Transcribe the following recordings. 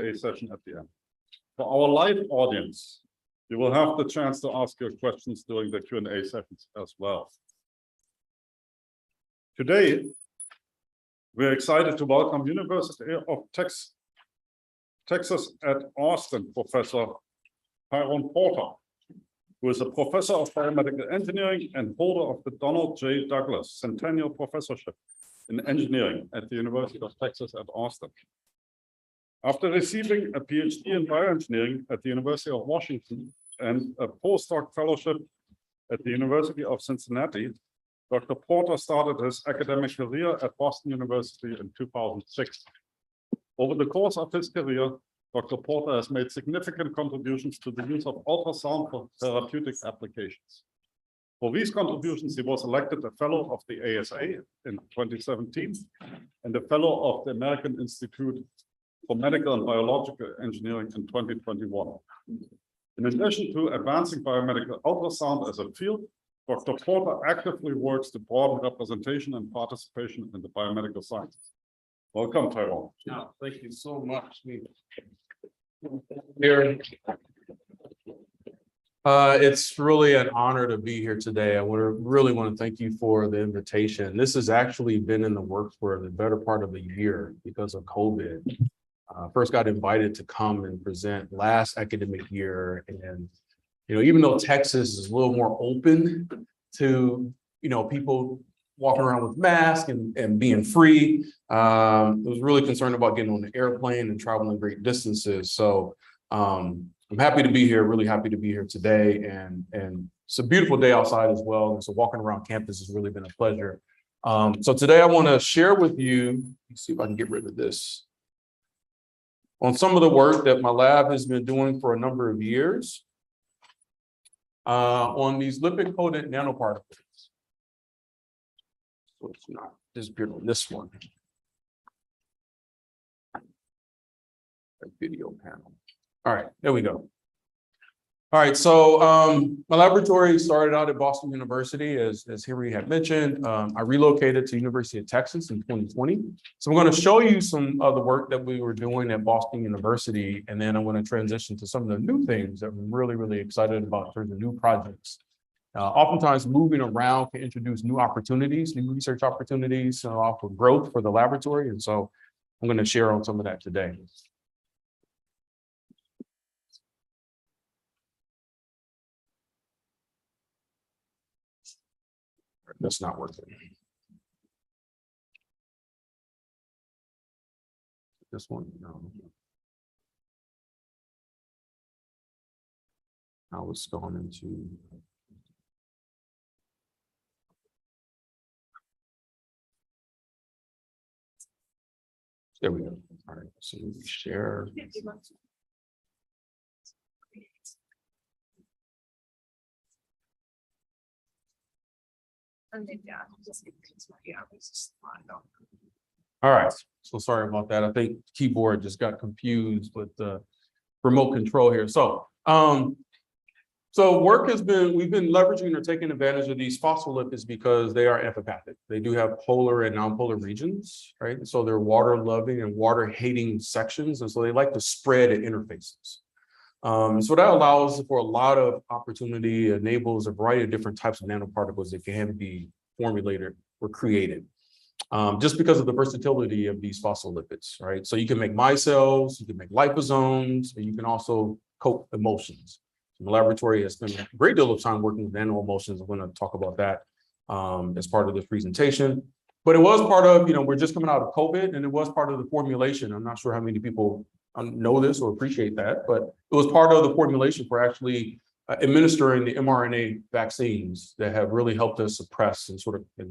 Q&A session at the end. For our live audience, you will have the chance to ask your questions during the Q&A sessions as well. Today, we're excited to welcome University of Texas at Austin Professor Tyrone Porter, who is a professor of biomedical engineering and holder of the Donald J. Douglas Centennial Professorship in Engineering at the University of Texas at Austin. After receiving a PhD in bioengineering at the University of Washington and a postdoc fellowship at the University of Cincinnati, Dr. Porter started his academic career at Boston University in 2006. Over the course of his career, Dr. Porter has made significant contributions to the use of ultrasound for therapeutic applications. For these contributions, he was elected a fellow of the ASA in 2017 and a fellow of the American Institute for Medical and Biological Engineering in 2021. In addition to advancing biomedical ultrasound as a field, Dr. Porter actively works to broaden representation and participation in the biomedical sciences. Welcome, Tyrone. No, thank you so much. Here. It's really an honor to be here today. I really want to thank you for the invitation. This has actually been in the works for the better part of a year because of COVID. First got invited to come and present last academic year, and even though Texas is a little more open to people walking around with masks and being free, I was really concerned about getting on the airplane and traveling great distances. So I'm happy to be here, really happy to be here today. And it's a beautiful day outside as well. And so walking around campus has really been a pleasure. So today I want to share with you, let's see if I can get rid of this, on some of the work that my lab has been doing for a number of years on these lipid-coated nanoparticles. So it's not disappeared on this one. A video panel. All right, there we go. All right, so my laboratory started out at Boston University, as Henry had mentioned. I relocated to University of Texas in 2020. So I'm going to show you some of the work that we were doing at Boston University, and then I'm going to transition to some of the new things that I'm really, really excited about in terms of new projects. Oftentimes moving around can introduce new opportunities, new research opportunities, for growth for the laboratory. And so I'm going to share on some of that today. That's not working. This one, no. Now it's going into. There we go. All right, so we share. All right, so sorry about that. I think keyboard just got confused with the remote control here. So work has been, we've been leveraging or taking advantage of these phospholipids because they are amphipathic. They do have polar and nonpolar regions, right? So they're water loving and water hating sections. And so they like to spread at interfaces. So that allows for a lot of opportunity, enables a variety of different types of nanoparticles that can be formulated or created, just because of the versatility of these phospholipids, right? So you can make micelles, you can make liposomes, and you can also coat emulsions. So the laboratory has spent a great deal of time working with nano-emulsions. I'm going to talk about that as part of this presentation. But it was part of, we're just coming out of COVID, and it was part of the formulation. I'm not sure how many people know this or appreciate that, but it was part of the formulation for actually administering the mRNA vaccines that have really helped us suppress and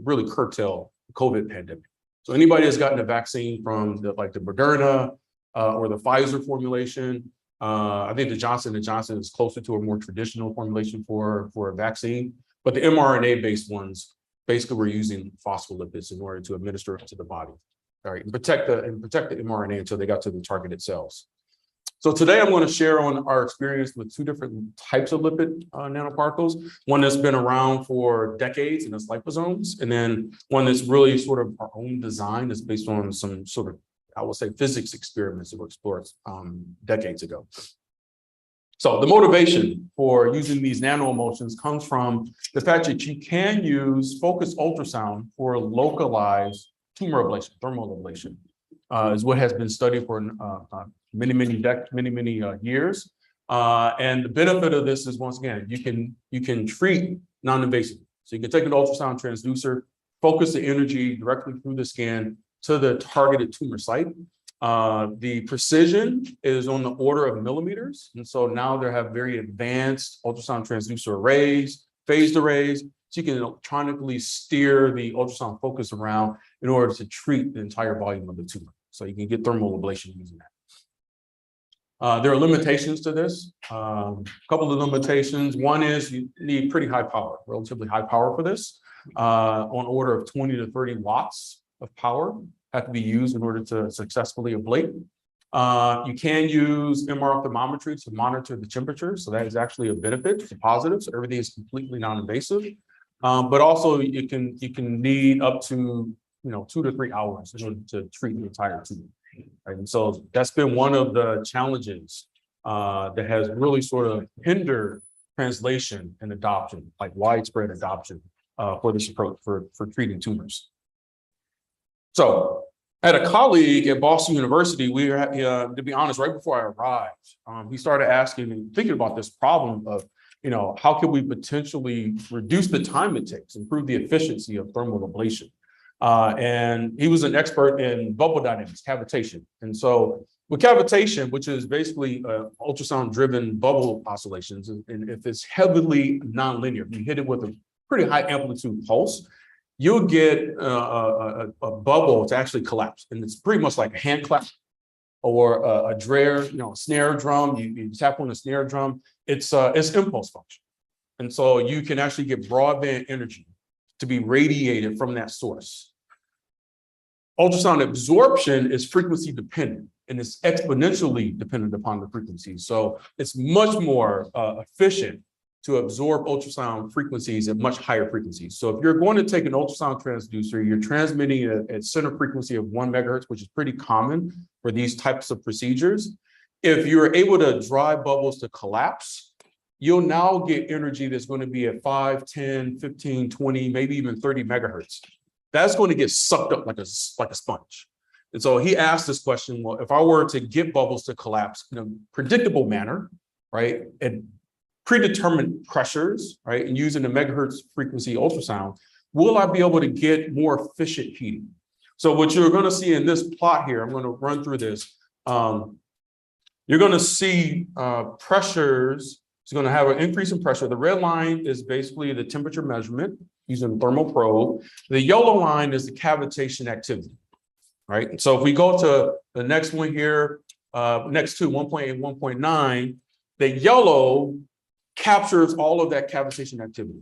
really curtail the COVID pandemic. So anybody that's gotten a vaccine from the Moderna or the Pfizer formulation, I think the Johnson & Johnson is closer to a more traditional formulation for a vaccine, but the mRNA-based ones, basically we're using phospholipids in order to administer it to the body. All right, and protect the mRNA until they got to the targeted cells. So today I'm going to share on our experience with two different types of lipid nanoparticles. One that's been around for decades, and that's liposomes, and then one that's really sort of our own design, that's based on some sort of I will say, physics experiments that were explored decades ago. So the motivation for using these nano-emulsions comes from the fact that you can use focused ultrasound for localized tumor ablation, thermal ablation, is what has been studied for many years. And the benefit of this is, once again, you can treat non-invasive. So you can take an ultrasound transducer, focus the energy directly through the scan to the targeted tumor site. The precision is on the order of millimeters. And so now they have very advanced ultrasound transducer arrays, phased arrays. So you can electronically steer the ultrasound focus around in order to treat the entire volume of the tumor. So you can get thermal ablation using that. There are limitations to this. A couple of limitations. One is you need pretty high power, relatively high power for this, on order of 20 to 30 watts of power have to be used in order to successfully ablate. You can use MR thermometry to monitor the temperature. So that is actually a benefit, it's a positive. So everything is completely non-invasive. But also you can need up to 2 to 3 hours in order to treat the entire tumor. Right? And so that's been one of the challenges that has really sort of hindered translation and adoption, like widespread adoption for this approach for treating tumors. So I had a colleague at Boston University, to be honest, right before I arrived, he started asking and thinking about this problem of, how can we potentially reduce the time it takes, improve the efficiency of thermal ablation? And he was an expert in bubble dynamics, cavitation. And so with cavitation, which is basically ultrasound-driven bubble oscillations, and if it's heavily nonlinear, you hit it with a pretty high amplitude pulse, you'll get a bubble to actually collapse. And it's pretty much like a hand clap or a drare, a snare drum. You tap on a snare drum. It's impulse function. And so you can actually get broadband energy to be radiated from that source. Ultrasound absorption is frequency dependent, and it's exponentially dependent upon the frequency. So it's much more efficient to absorb ultrasound frequencies at much higher frequencies. So if you're going to take an ultrasound transducer, you're transmitting at center frequency of 1 megahertz, which is pretty common for these types of procedures. If you're able to drive bubbles to collapse, you'll now get energy that's going to be at 5, 10, 15, 20, maybe even 30 megahertz. That's going to get sucked up like a sponge. And so he asked this question, well, if I were to get bubbles to collapse in a predictable manner, right, and predetermined pressures, right, and using a megahertz frequency ultrasound, will I be able to get more efficient heating? So what you're going to see in this plot here, I'm going to run through this. You're going to see pressures. It's going to have an increase in pressure. The red line is basically the temperature measurement using a thermal probe. The yellow line is the cavitation activity, right? So if we go to the next one here, next to 1.8, 1.9, the yellow captures all of that cavitation activity.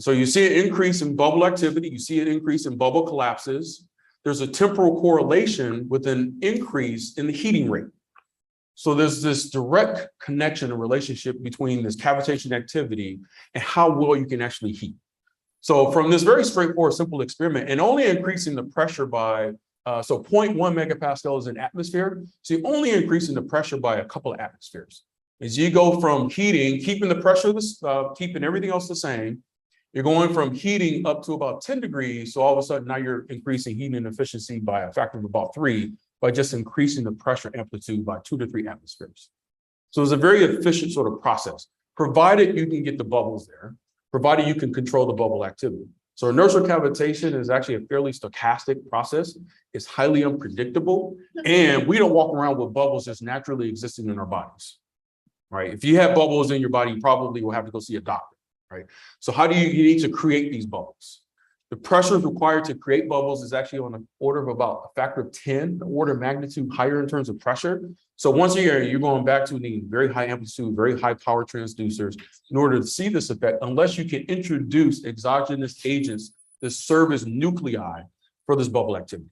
So you see an increase in bubble activity, you see an increase in bubble collapses. There's a temporal correlation with an increase in the heating rate. So there's this direct connection and relationship between this cavitation activity and how well you can actually heat. So from this very straightforward, simple experiment, and only increasing the pressure by, so 0.1 megapascal is an atmosphere. So you're only increasing the pressure by a couple of atmospheres. As you go from heating, keeping the pressure, keeping everything else the same, you're going from heating up to about 10 degrees. So all of a sudden now you're increasing heating efficiency by a factor of about 3 by just increasing the pressure amplitude by 2 to 3 atmospheres. So it's a very efficient sort of process, provided you can get the bubbles there, provided you can control the bubble activity. So inertial cavitation is actually a fairly stochastic process. It's highly unpredictable, and we don't walk around with bubbles just naturally existing in our bodies. Right? If you have bubbles in your body, you probably will have to go see a doctor, right? So how do you need to create these bubbles? The pressure required to create bubbles is actually on the order of about a factor of 10, an order of magnitude higher in terms of pressure. So once a year, you're going back to needing very high amplitude, very high power transducers in order to see this effect, unless you can introduce exogenous agents that serve as nuclei for this bubble activity.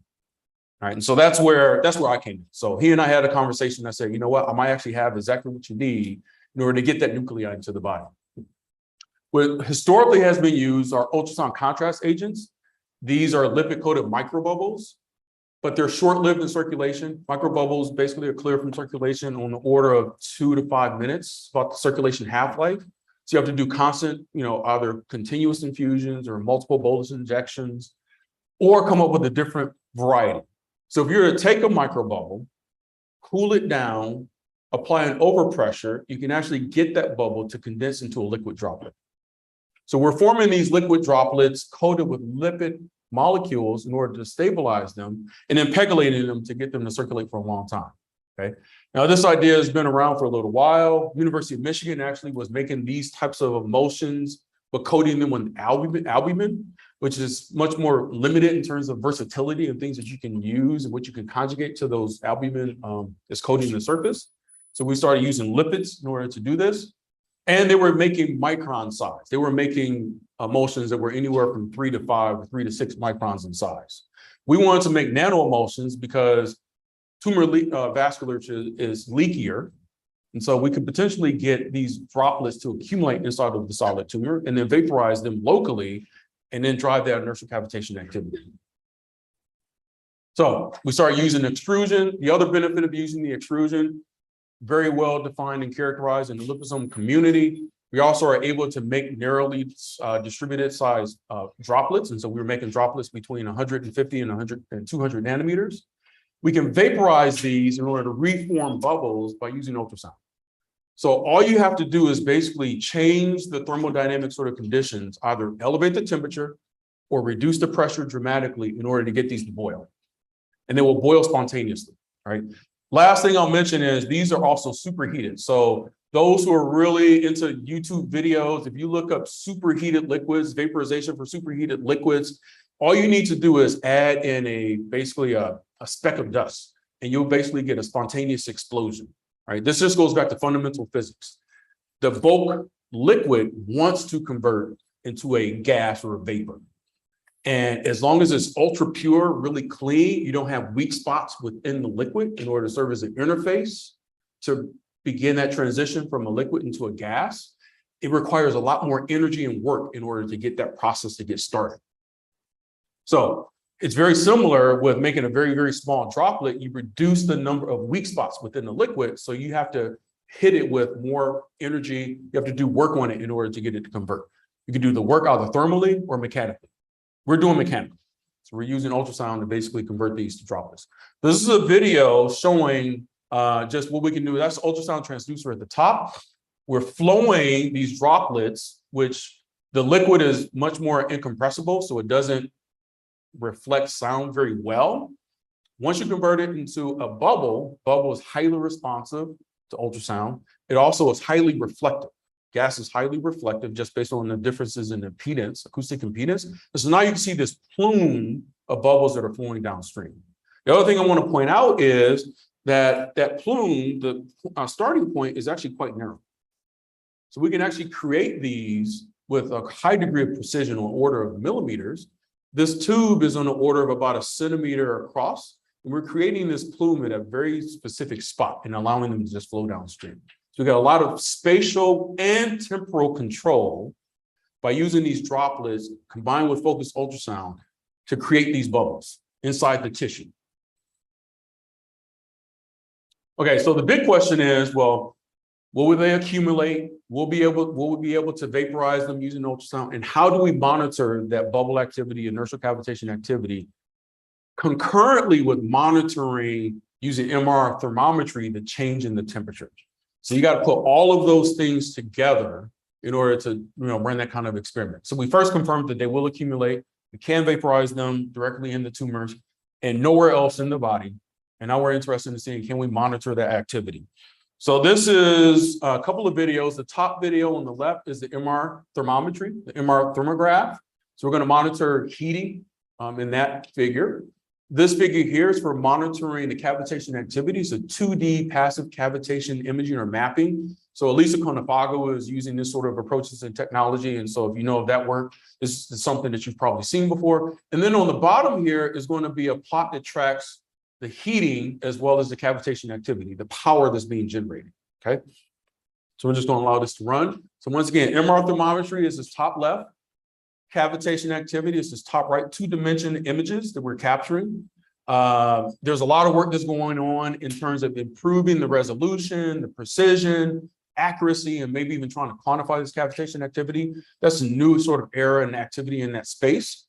All right, and so that's where I came in. So he and I had a conversation. I said, you know what, I might actually have exactly what you need in order to get that nuclei into the body. What historically has been used are ultrasound contrast agents. These are lipid-coated microbubbles. but they're short-lived in circulation. Microbubbles basically are clear from circulation on the order of 2 to 5 minutes, about the circulation half-life. So you have to do constant, either continuous infusions or multiple bolus injections, or come up with a different variety. So if you're to take a microbubble, cool it down, apply an overpressure, you can actually get that bubble to condense into a liquid droplet. So we're forming these liquid droplets coated with lipid molecules in order to stabilize them and then pegylating them to get them to circulate for a long time. Okay. Now, this idea has been around for a little while. University of Michigan actually was making these types of emulsions, but coating them with albumin, which is much more limited in terms of versatility and things that you can use and what you can conjugate to those albumin is coating the surface. So we started using lipids in order to do this. And they were making micron size. They were making emulsions that were anywhere from 3 to 5 or 3 to 6 microns in size. We wanted to make nano-emulsions because tumor vasculature is leakier. And so we could potentially get these droplets to accumulate inside of the solid tumor and then vaporize them locally and then drive that inertial cavitation activity. So we started using extrusion. The other benefit of using the extrusion, very well defined and characterized in the liposome community. We also are able to make narrowly distributed size droplets. And so we were making droplets between 150 and 100 and 200 nanometers. We can vaporize these in order to reform bubbles by using ultrasound. So all you have to do is basically change the thermodynamic sort of conditions, either elevate the temperature or reduce the pressure dramatically in order to get these to boil. And they will boil spontaneously, right? Last thing I'll mention is these are also superheated. So those who are really into YouTube videos, if you look up superheated liquids, vaporization for superheated liquids, all you need to do is add in basically a speck of dust, and you'll basically get a spontaneous explosion, right? This just goes back to fundamental physics. The bulk liquid wants to convert into a gas or a vapor. And as long as it's ultra pure, really clean, you don't have weak spots within the liquid in order to serve as an interface to begin that transition from a liquid into a gas, it requires a lot more energy and work in order to get that process to get started. So it's very similar with making a very, very small droplet. You reduce the number of weak spots within the liquid, so you have to hit it with more energy. You have to do work on it in order to get it to convert. You can do the work either thermally or mechanically. We're doing mechanical. So we're using ultrasound to basically convert these to droplets. This is a video showing just what we can do. That's ultrasound transducer at the top. We're flowing these droplets, which the liquid is much more incompressible, so it doesn't reflect sound very well. Once you convert it into a bubble is highly responsive to ultrasound. It also is highly reflective. Gas is highly reflective just based on the differences in impedance, acoustic impedance. So now you can see this plume of bubbles that are flowing downstream. The other thing I want to point out is that plume, the starting point is actually quite narrow. So we can actually create these with a high degree of precision on order of millimeters. This tube is on the order of about 1 centimeter across, and we're creating this plume at a very specific spot and allowing them to just flow downstream. So we got a lot of spatial and temporal control by using these droplets combined with focused ultrasound to create these bubbles inside the tissue. Okay, so the big question is, well, will they accumulate? Will we be able to vaporize them using ultrasound? And how do we monitor that bubble activity, inertial cavitation activity, concurrently with monitoring using MR thermometry, the change in the temperature? So you got to put all of those things together in order to run that kind of experiment. So we first confirmed that they will accumulate. We can vaporize them directly in the tumors and nowhere else in the body. And now we're interested in seeing, can we monitor that activity? So this is a couple of videos. The top video on the left is the MR thermometry, the MR thermograph. So we're going to monitor heating in that figure. This figure here is for monitoring the cavitation activity, so 2D passive cavitation imaging or mapping. So Elisa Conefago is using this sort of approaches and technology. And so if you know of that work, this is something that you've probably seen before. And then on the bottom here is going to be a plot that tracks the heating as well as the cavitation activity, the power that's being generated, okay? So we're just going to allow this to run. So once again, MR thermometry is this top left. Cavitation activity is this top right, 2-dimension images that we're capturing. There's a lot of work that's going on in terms of improving the resolution, the precision, accuracy, and maybe even trying to quantify this cavitation activity. That's a new sort of era and activity in that space.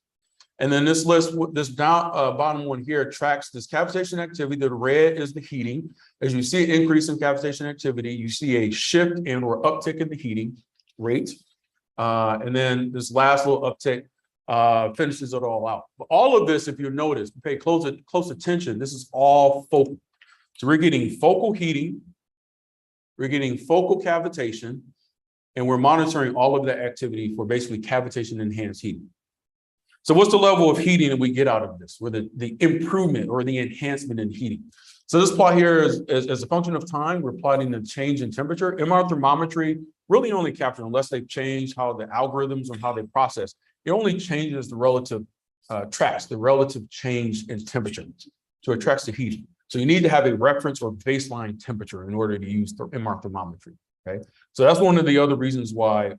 And then this list, this bottom one here tracks this cavitation activity. The red is the heating. As you see an increase in cavitation activity, you see a shift and or uptick in the heating rate. And then this last little uptick finishes it all out. But all of this, if you notice, pay close attention, this is all focal. So we're getting focal heating, we're getting focal cavitation, and we're monitoring all of that activity for basically cavitation enhanced heating. So what's the level of heating that we get out of this, or the improvement or the enhancement in heating? So this plot here is as a function of time, we're plotting the change in temperature. MR thermometry really only captures, unless they've changed how the algorithms and how they process, it only changes the relative, tracks the relative change in temperature. So it tracks the heating. So you need to have a reference or baseline temperature in order to use the MR thermometry, okay? So that's one of the other reasons why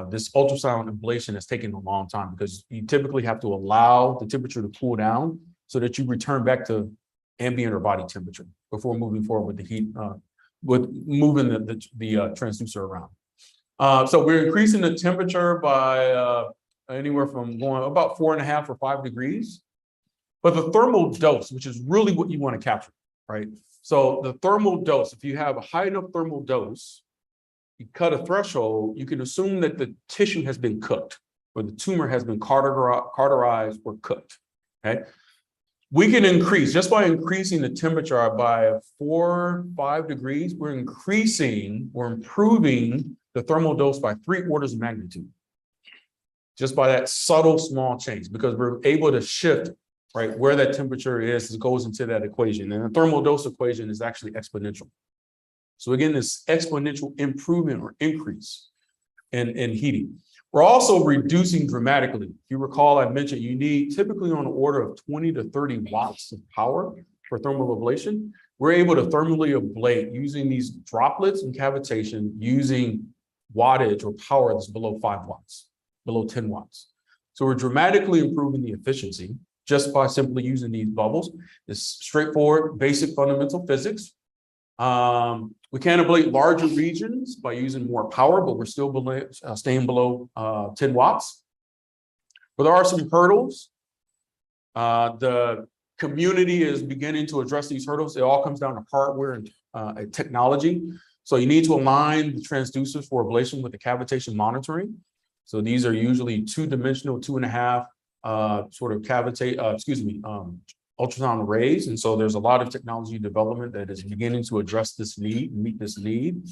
this ultrasound ablation has taken a long time, because you typically have to allow the temperature to cool down so that you return back to ambient or body temperature before moving forward with the heat, with moving the transducer around. So we're increasing the temperature by anywhere from going about 4.5 or 5 degrees. But the thermal dose, which is really what you want to capture, right? So the thermal dose, if you have a high enough thermal dose, you cut a threshold, you can assume that the tissue has been cooked, or the tumor has been cauterized or cooked, okay? We can increase, just by increasing the temperature by 4, 5 degrees, we're improving the thermal dose by 3 orders of magnitude. Just by that subtle small change, because we're able to shift, right, where that temperature is, it goes into that equation. And the thermal dose equation is actually exponential. So again, this exponential improvement or increase in heating. We're also reducing dramatically. If you recall, I mentioned you need typically on the order of 20 to 30 watts of power for thermal ablation. We're able to thermally ablate using these droplets and cavitation using wattage or power that's below 5 watts, below 10 watts. So we're dramatically improving the efficiency just by simply using these bubbles. It's straightforward, basic fundamental physics. We can ablate larger regions by using more power, but we're still staying below 10 watts. But there are some hurdles. The community is beginning to address these hurdles. It all comes down to hardware and technology. So you need to align the transducers for ablation with the cavitation monitoring. So these are usually 2-dimensional, 2.5 sort of ultrasound arrays. And so there's a lot of technology development that is beginning to address this need, meet this need.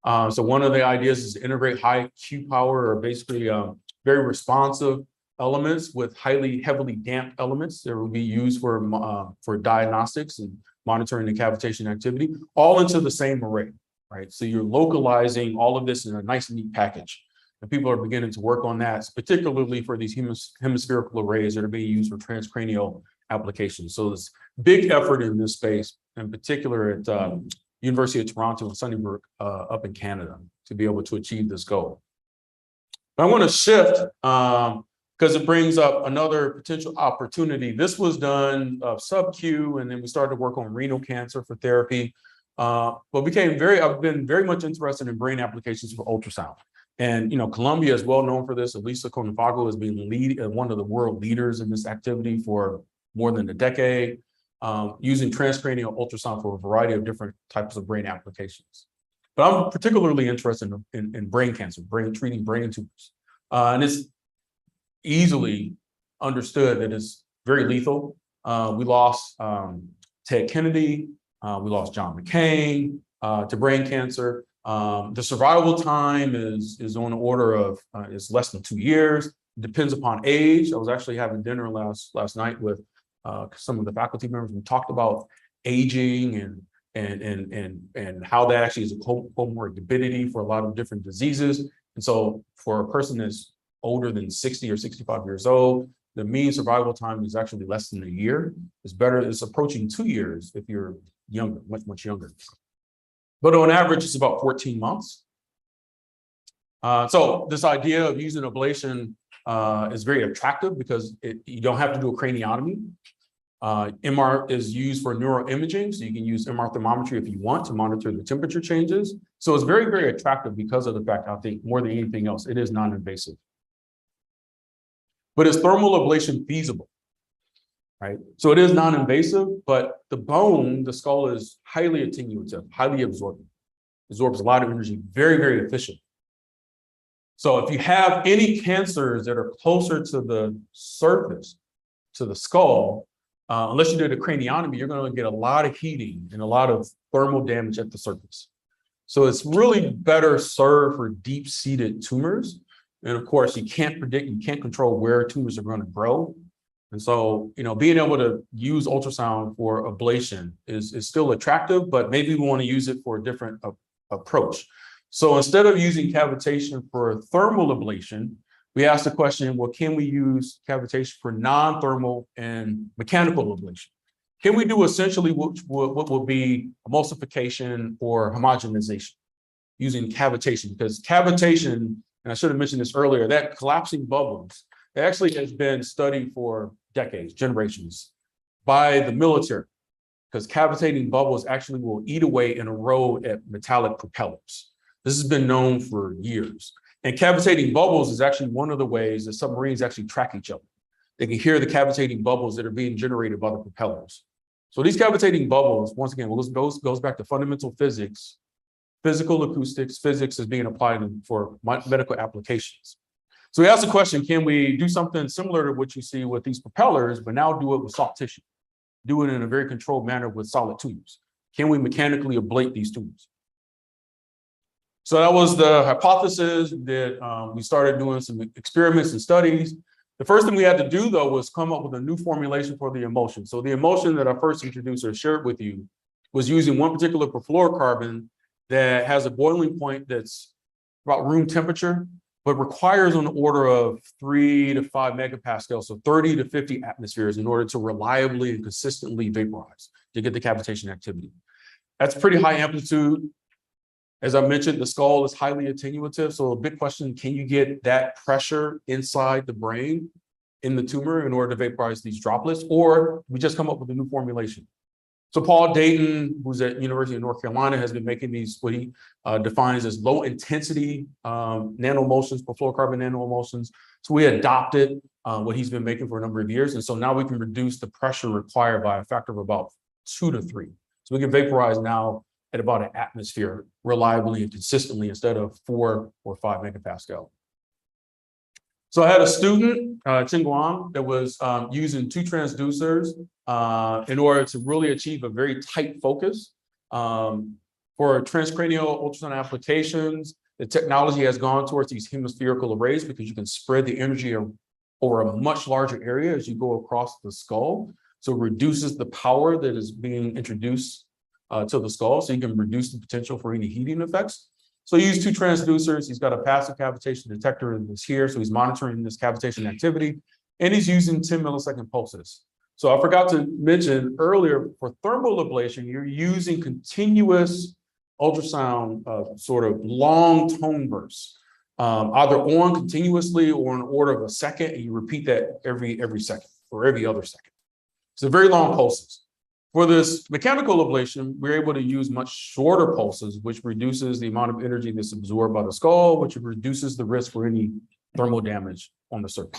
So one of the ideas is to integrate high Q power, or basically very responsive elements with heavily damped elements that will be used for diagnostics and monitoring the cavitation activity, all into the same array, right? So you're localizing all of this in a nice, neat package. And people are beginning to work on that, particularly for these hemispherical arrays that are being used for transcranial applications. So there's big effort in this space, in particular at University of Toronto and Sunnybrook up in Canada, to be able to achieve this goal. But I want to shift because it brings up another potential opportunity. This was done sub-Q, and then we started to work on renal cancer for therapy. But I've been very much interested in brain applications for ultrasound. And, Colombia is well known for this. Elisa Conefago has been one of the world leaders in this activity for more than a decade, using transcranial ultrasound for a variety of different types of brain applications. But I'm particularly interested in brain cancer, treating brain tumors. And it's easily understood that it's very lethal. We lost Ted Kennedy, we lost John McCain to brain cancer. The survival time is on the order of is less than 2 years. It depends upon age. I was actually having dinner last night with some of the faculty members. We talked about aging and how that actually is a comorbidity for a lot of different diseases. And so for a person that's older than 60 or 65 years old, the mean survival time is actually less than a year. It's approaching 2 years if you're younger, much younger. But on average, it's about 14 months. So this idea of using ablation is very attractive because you don't have to do a craniotomy. MR is used for neuroimaging, so you can use MR thermometry if you want to monitor the temperature changes. So it's very, very attractive because of the fact, I think, more than anything else, it is non-invasive. But is thermal ablation feasible? Right? So it is non-invasive, but the bone, the skull, is highly attenuative, highly absorbent, absorbs a lot of energy, very, very efficient. So if you have any cancers that are closer to the surface, to the skull, unless you did a craniotomy, you're going to get a lot of heating and a lot of thermal damage at the surface. So it's really better served for deep-seated tumors. And of course, you can't predict, you can't control where tumors are going to grow. And so, being able to use ultrasound for ablation is still attractive, but maybe we want to use it for a different approach. So instead of using cavitation for thermal ablation, we asked the question, well, can we use cavitation for non-thermal and mechanical ablation? Can we do essentially what will be emulsification or homogenization using cavitation? Because cavitation, and I should have mentioned this earlier, that collapsing bubbles, it actually has been studied for decades, generations, by the military, because cavitating bubbles actually will eat away and erode at metallic propellers. This has been known for years. And cavitating bubbles is actually one of the ways that submarines actually track each other. They can hear the cavitating bubbles that are being generated by the propellers. So these cavitating bubbles, once again, goes back to fundamental physics, physical acoustics, physics is being applied for medical applications. So we asked the question, can we do something similar to what you see with these propellers, but now do it with soft tissue? Do it in a very controlled manner with solid tumors. Can we mechanically ablate these tumors? So that was the hypothesis that we started doing some experiments and studies. The first thing we had to do, though, was come up with a new formulation for the emulsion. So the emulsion that I first introduced or shared with you was using one particular perfluorocarbon that has a boiling point that's about room temperature, but requires on the order of 3 to 5 megapascals, so 30 to 50 atmospheres in order to reliably and consistently vaporize to get the cavitation activity. That's pretty high amplitude. As I mentioned, the skull is highly attenuative. So a big question, can you get that pressure inside the brain in the tumor in order to vaporize these droplets? Or we just come up with a new formulation. So Paul Dayton, who's at University of North Carolina, has been making these, what he defines as low intensity nano-emulsions, perfluorocarbon nano-emulsions. So we adopted what he's been making for a number of years. And so now we can reduce the pressure required by a factor of about 2 to 3. So we can vaporize now at about an atmosphere reliably and consistently instead of 4 or 5 megapascal. So I had a student, Chen Guang, that was using 2 transducers in order to really achieve a very tight focus. For transcranial ultrasound applications, the technology has gone towards these hemispherical arrays because you can spread the energy over a much larger area as you go across the skull. So it reduces the power that is being introduced to the skull, so you can reduce the potential for any heating effects. So he used 2 transducers. He's got a passive cavitation detector that's here, so he's monitoring this cavitation activity, and he's using 10 millisecond pulses. So I forgot to mention earlier, for thermal ablation, you're using continuous ultrasound, sort of long tone bursts, either on continuously or in order of a second, and you repeat that every second or every other second. So very long pulses. For this mechanical ablation, we're able to use much shorter pulses, which reduces the amount of energy that's absorbed by the skull, which reduces the risk for any thermal damage on the surface.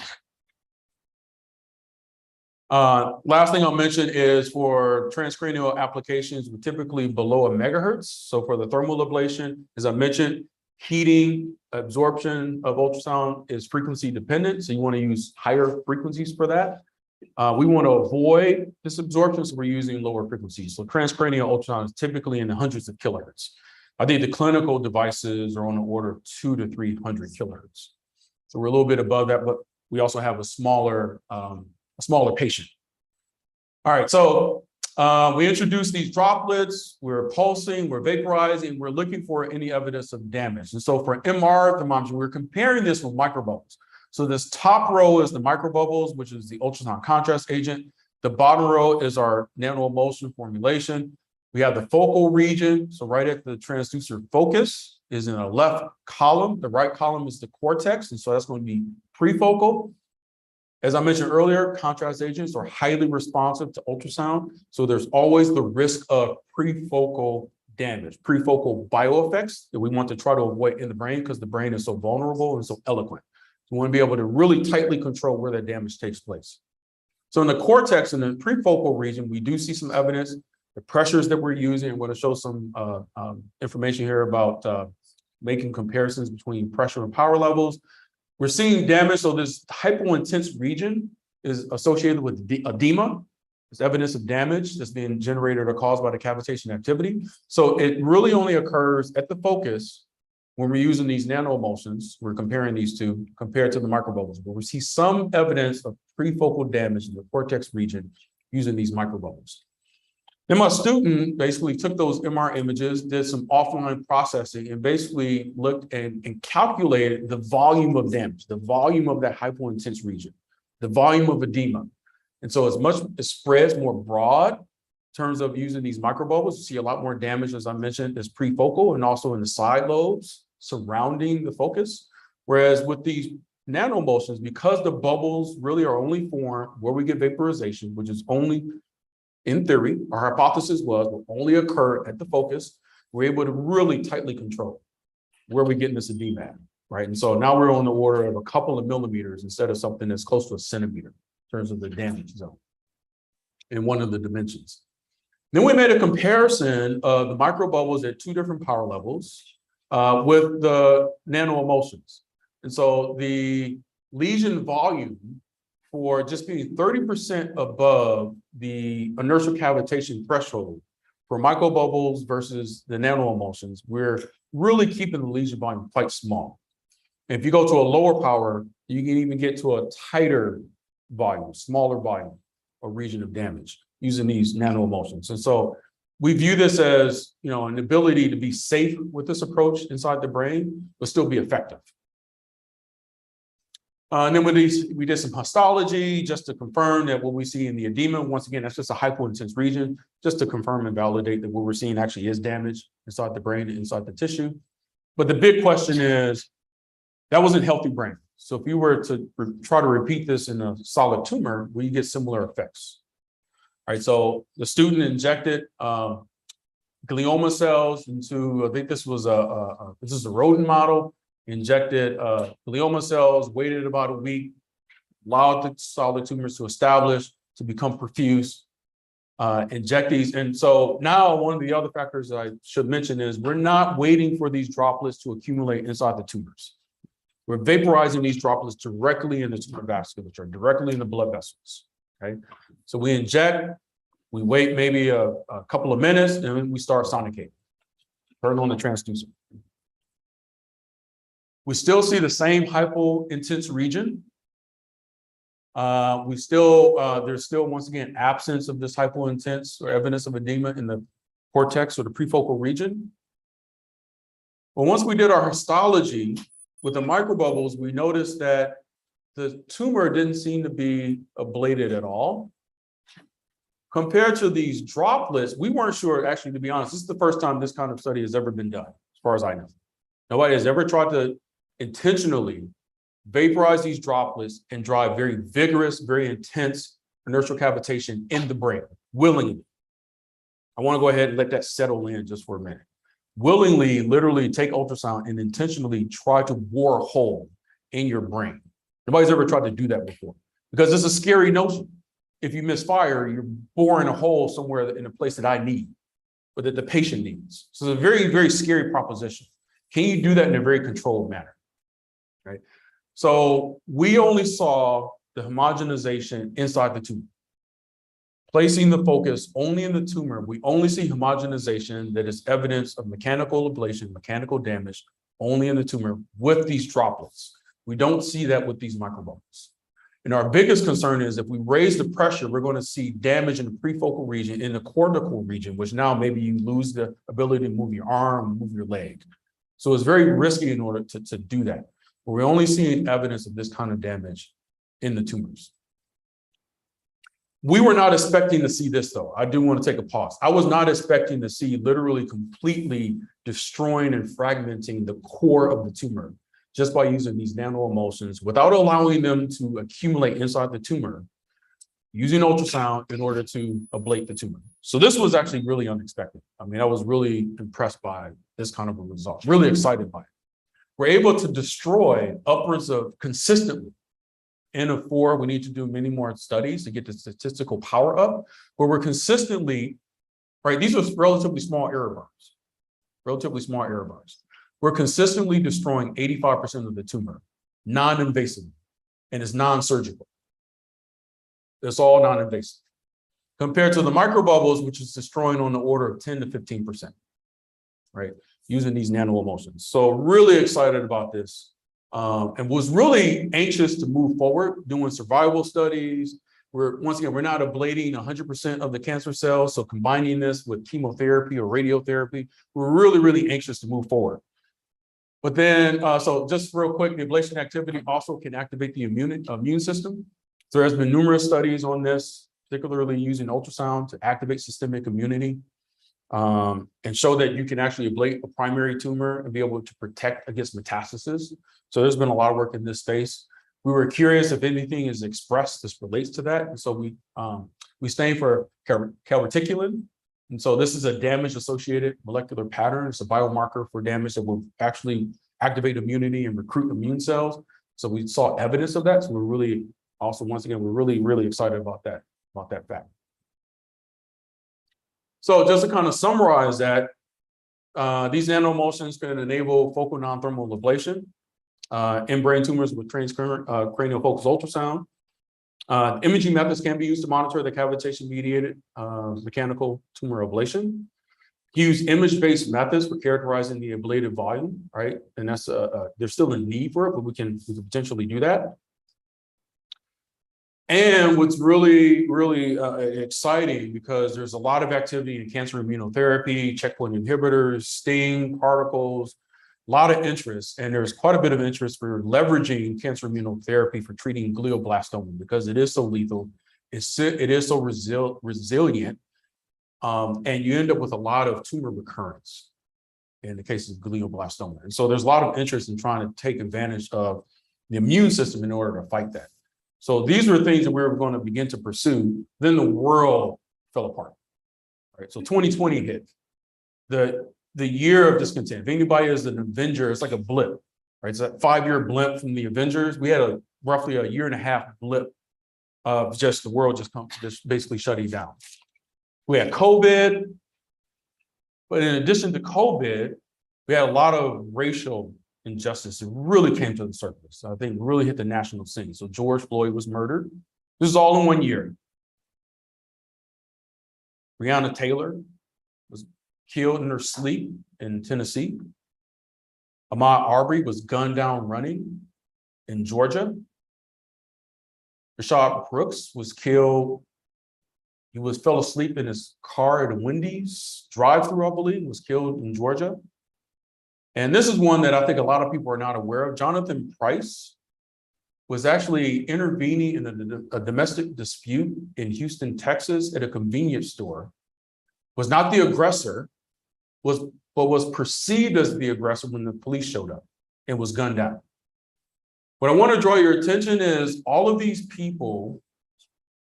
Last thing I'll mention is for transcranial applications, we're typically below 1 megahertz. So for the thermal ablation, as I mentioned, heating absorption of ultrasound is frequency dependent. So you want to use higher frequencies for that. We want to avoid this absorption, so we're using lower frequencies. So transcranial ultrasound is typically in the hundreds of kilohertz. I think the clinical devices are on the order of 200 to 300 kilohertz. So we're a little bit above that, but we also have a smaller patient. All right, so we introduced these droplets, we're pulsing, we're vaporizing, we're looking for any evidence of damage. And so for MR thermometry, we're comparing this with microbubbles. So this top row is the microbubbles, which is the ultrasound contrast agent. The bottom row is our nano-emulsion formulation. We have the focal region. So right at the transducer focus is in the left column. The right column is the cortex. And so that's going to be prefocal. As I mentioned earlier, contrast agents are highly responsive to ultrasound. So there's always the risk of prefocal damage, prefocal bioeffects that we want to try to avoid in the brain because the brain is so vulnerable and so eloquent. We want to be able to really tightly control where that damage takes place. So in the cortex and the prefocal region, we do see some evidence. The pressures that we're using, I'm going to show some information here about making comparisons between pressure and power levels. We're seeing damage. So this hypointense region is associated with edema. There's evidence of damage that's being generated or caused by the cavitation activity. So it really only occurs at the focus when we're using these nano-emulsions. We're comparing these two compared to the microbubbles, but we see some evidence of prefocal damage in the cortex region using these microbubbles. Then my student basically took those MR images, did some offline processing, and basically looked and calculated the volume of damage, the volume of that hypointense region, the volume of edema. And so it spreads more broad in terms of using these microbubbles. You see a lot more damage, as I mentioned, is prefocal and also in the side lobes surrounding the focus. Whereas with these nano-emulsions, because the bubbles really are only formed where we get vaporization, which is only, in theory, our hypothesis will only occur at the focus, we're able to really tightly control where we get this edema at, right? And so now we're on the order of a couple of millimeters instead of something that's close to a centimeter in terms of the damage zone in one of the dimensions. Then we made a comparison of the microbubbles at two different power levels with the nano-emulsions. And so the lesion volume for just being 30% above the inertial cavitation threshold for microbubbles versus the nano-emulsions, we're really keeping the lesion volume quite small. And if you go to a lower power, you can even get to a tighter volume, smaller volume or region of damage using these nano-emulsions. And so we view this as, an ability to be safe with this approach inside the brain, but still be effective. And then with these, we did some histology just to confirm that what we see in the edema, once again, that's just a hypointense region, just to confirm and validate that what we're seeing actually is damage inside the brain and inside the tissue. But the big question is, that wasn't healthy brain. So if you were to try to repeat this in a solid tumor, will you get similar effects? All right, so the student injected glioma cells into, I think this was this is a rodent model, injected glioma cells, waited about a week, allowed the solid tumors to establish, to become perfuse, inject these. And so now one of the other factors that I should mention is we're not waiting for these droplets to accumulate inside the tumors. We're vaporizing these droplets directly in the tumor vasculature, directly in the blood vessels, okay? So we inject, we wait maybe a couple of minutes, and then we start sonicating, turn on the transducer. We still see the same hypointense region. There's still, once again, absence of this hypointense or evidence of edema in the cortex or the prefocal region. But once we did our histology with the microbubbles, we noticed that the tumor didn't seem to be ablated at all. Compared to these droplets, we weren't sure, actually, to be honest, this is the first time this kind of study has ever been done, as far as I know. Nobody has ever tried to intentionally vaporize these droplets and drive very vigorous, very intense inertial cavitation in the brain, willingly. I want to go ahead and let that settle in just for a minute. Willingly, literally take ultrasound and intentionally try to bore a hole in your brain. Nobody's ever tried to do that before because it's a scary notion. If you misfire, you're boring a hole somewhere in a place that I need, or that the patient needs. So it's a very, very scary proposition. Can you do that in a very controlled manner? Right? So we only saw the homogenization inside the tumor. Placing the focus only in the tumor, we only see homogenization that is evidence of mechanical ablation, mechanical damage, only in the tumor with these droplets. We don't see that with these microbubbles. And our biggest concern is if we raise the pressure, we're going to see damage in the prefocal region, in the cortical region, which now maybe you lose the ability to move your arm, move your leg. So it's very risky in order to do that. But we're only seeing evidence of this kind of damage in the tumors. We were not expecting to see this, though. I do want to take a pause. I was not expecting to see literally completely destroying and fragmenting the core of the tumor just by using these nano-emulsions without allowing them to accumulate inside the tumor, using ultrasound in order to ablate the tumor. So this was actually really unexpected. I mean, I was really impressed by this kind of a result, really excited by it. We're able to destroy upwards of consistently N of 4. We need to do many more studies to get the statistical power up, but we're consistently, right? These are relatively small error bars. We're consistently destroying 85% of the tumor, non-invasive, and it's non-surgical. It's all non-invasive. Compared to the microbubbles, which is destroying on the order of 10 to 15%, right? Using these nano-emulsions. So really excited about this. And was really anxious to move forward, doing survival studies. Once again, we're not ablating 100% of the cancer cells. So combining this with chemotherapy or radiotherapy, we're really, really anxious to move forward. But then, so just real quick, the ablation activity also can activate the immune system. So there's been numerous studies on this, particularly using ultrasound to activate systemic immunity, and show that you can actually ablate a primary tumor and be able to protect against metastasis. So there's been a lot of work in this space. We were curious if anything is expressed this relates to that. And so we stained for calreticulin. And so this is a damage-associated molecular pattern. It's a biomarker for damage that will actually activate immunity and recruit immune cells. So we saw evidence of that. So we're really also, once again, we're really, really excited about that fact. So just to kind of summarize that, these nano-emulsions can enable focal non-thermal ablation in brain tumors with transcranial focused ultrasound. Imaging methods can be used to monitor the cavitation-mediated mechanical tumor ablation. Use image-based methods for characterizing the ablated volume, right? And that's there's still a need for it, but we can potentially do that. And what's really, really exciting, because there's a lot of activity in cancer immunotherapy, checkpoint inhibitors, STING, particles, a lot of interest. And there's quite a bit of interest for leveraging cancer immunotherapy for treating glioblastoma because it is so lethal, it is so resilient, and you end up with a lot of tumor recurrence in the case of glioblastoma. And so there's a lot of interest in trying to take advantage of the immune system in order to fight that. So these were things that we were going to begin to pursue. Then the world fell apart. Right? So 2020 hit. The year of discontent. If anybody is an Avenger, it's like a blip. Right? It's a 5-year blip from the Avengers. We had roughly a 1.5-year blip of just the world just basically shutting down. We had COVID, but in addition to COVID, we had a lot of racial injustice. It really came to the surface. I think really hit the national scene. So George Floyd was murdered. This is all in 1 year. Breonna Taylor was killed in her sleep in Tennessee. Ahmaud Arbery was gunned down running in Georgia. Rashad Brooks was killed. He fell asleep in his car at a Wendy's drive-thru, I believe, was killed in Georgia. And this is one that I think a lot of people are not aware of. Jonathan Price was actually intervening in a domestic dispute in Houston, Texas at a convenience store, was not the aggressor, but was perceived as the aggressor when the police showed up and was gunned down. What I want to draw your attention is all of these people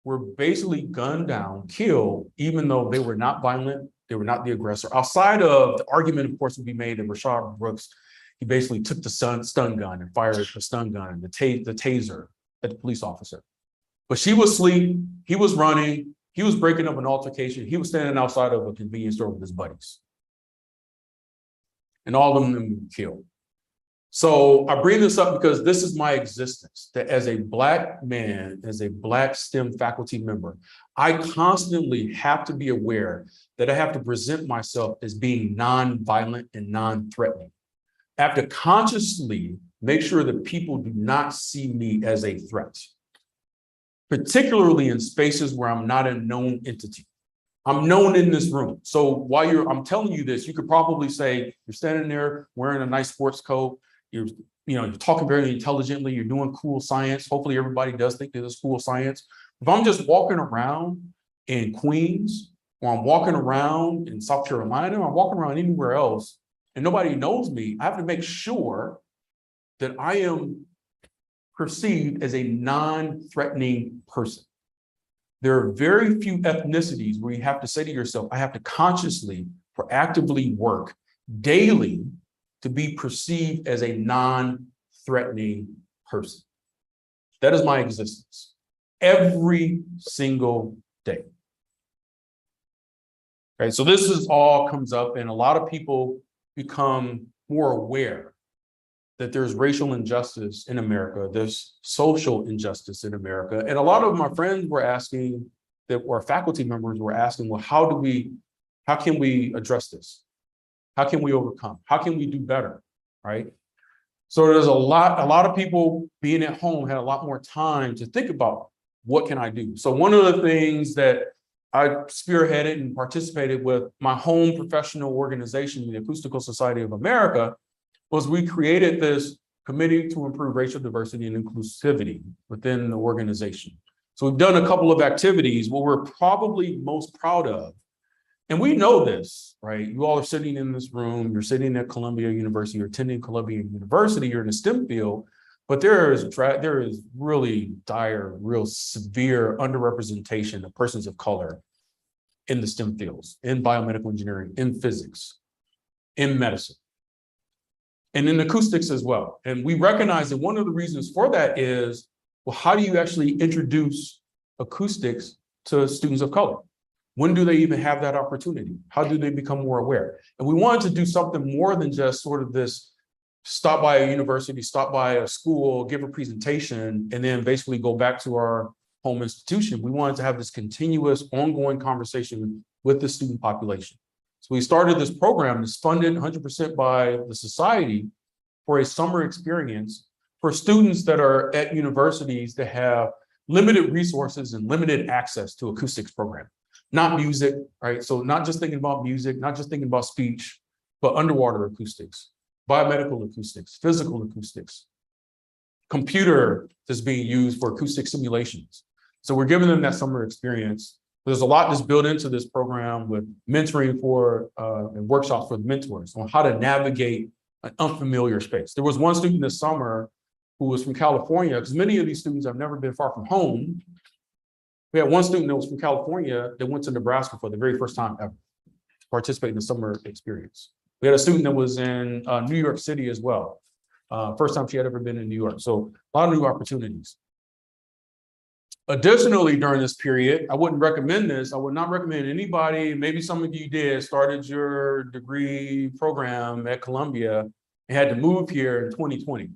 were basically gunned down, killed, even though they were not violent, they were not the aggressor. Outside of the argument, of course, would be made that Rashad Brooks, he basically took the stun gun and fired the stun gun, the taser at the police officer. But she was asleep, he was running, he was breaking up an altercation, he was standing outside of a convenience store with his buddies. And all of them were killed. So I bring this up because this is my existence, that as a Black man, as a Black STEM faculty member, I constantly have to be aware that I have to present myself as being non-violent and non-threatening. I have to consciously make sure that people do not see me as a threat, particularly in spaces where I'm not a known entity. I'm known in this room. So while I'm telling you this, you could probably say, you're standing there wearing a nice sports coat, you're talking very intelligently, you're doing cool science. Hopefully everybody does think this is cool science. If I'm just walking around in Queens, or I'm walking around in South Carolina, or I'm walking around anywhere else, and nobody knows me, I have to make sure that I am perceived as a non-threatening person. There are very few ethnicities where you have to say to yourself, I have to consciously, proactively work daily to be perceived as a non-threatening person. That is my existence every single day. Okay, so this is all comes up, and a lot of people become more aware that there's racial injustice in America, there's social injustice in America. And a lot of my friends were asking, that were faculty members were asking, well, how can we address this? How can we overcome? How can we do better, right? So there's a lot of people being at home had a lot more time to think about what can I do? So one of the things that I spearheaded and participated with my home professional organization, the Acoustical Society of America, was we created this committee to improve racial diversity and inclusivity within the organization. So we've done a couple of activities. What we're probably most proud of, and we know this, right? You all are sitting in this room, you're sitting at Columbia University, you're attending Columbia University, you're in the STEM field, but there is really dire, real severe underrepresentation of persons of color in the STEM fields, in biomedical engineering, in physics, in medicine, and in acoustics as well. And we recognize that one of the reasons for that is, well, how do you actually introduce acoustics to students of color? When do they even have that opportunity? How do they become more aware? And we wanted to do something more than just sort of this stop by a university, stop by a school, give a presentation, and then basically go back to our home institution. We wanted to have this continuous, ongoing conversation with the student population. So we started this program that's funded 100% by the society for a summer experience for students that are at universities that have limited resources and limited access to acoustics program. Not music, right? So not just thinking about music, not just thinking about speech, but underwater acoustics, biomedical acoustics, physical acoustics, computer that's being used for acoustic simulations. So we're giving them that summer experience. There's a lot that's built into this program with mentoring for and workshops for the mentors on how to navigate an unfamiliar space. There was one student this summer who was from California, because many of these students have never been far from home. We had one student that was from California that went to Nebraska for the very first time ever, participating in the summer experience. We had a student that was in New York City as well. First time she had ever been in New York. So a lot of new opportunities. Additionally, during this period, I wouldn't recommend this. I would not recommend anybody, maybe some of you did, started your degree program at Columbia and had to move here in 2020.